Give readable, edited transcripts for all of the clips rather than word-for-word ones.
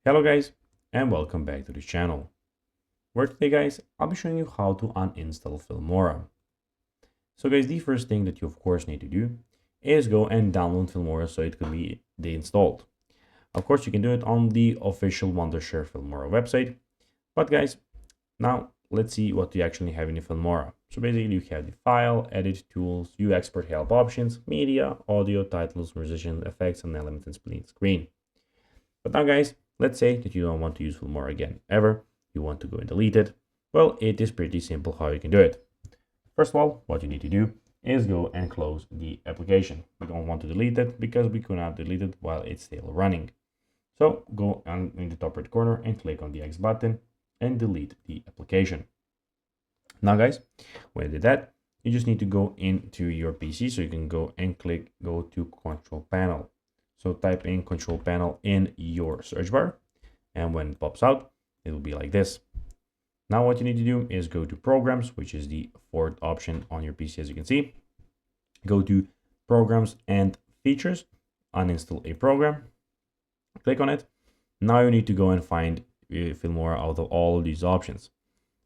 Hello guys, and welcome back to this channel, where today guys, I'll be showing you how to uninstall Filmora. So guys, the first thing that you of course need to do is go and download Filmora so it can be deinstalled. Of course, you can do it on the official Wondershare Filmora website, but guys, now let's see what you actually have in the Filmora. So basically you have the file, edit, tools, view export help options, media, audio, titles, musician, effects, and elements and split screen. But now guys, let's say that you don't want to use Filmora again ever, you want to go and delete it. Well, it is pretty simple how you can do it. First of all, what you need to do is go and close the application. We don't want to delete it because we cannot delete it while it's still running. So go on in the top right corner and click on the X button and delete the application. Now guys, when you did that, you just need to go into your PC, so you can go and go to control panel. So type in control panel in your search bar, and when it pops out, it will be like this. Now what you need to do is go to programs, which is the fourth option on your PC, as you can see. Go to programs and features, uninstall a program, click on it. Now you need to go and find Filmora out of all of these options.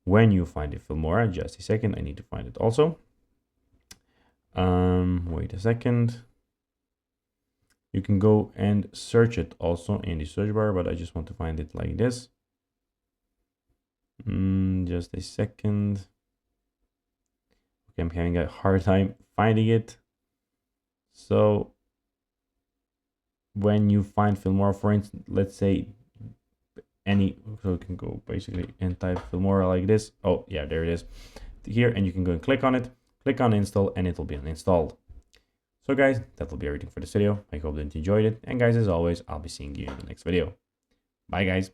When you find it, Filmora, just a second, I need to find it also. Wait a second. You can go and search it also in the search bar, but I just want to find it like this. Just a second. Okay, I'm having a hard time finding it. So when you find Filmora, for instance, let's say so you can go basically and type Filmora like this. Oh yeah, there it is here, and you can go and click on it, click on install, and it will be uninstalled. So guys, that will be everything for this video. I hope that you enjoyed it, and guys, as always, I'll be seeing you in the next video. Bye guys.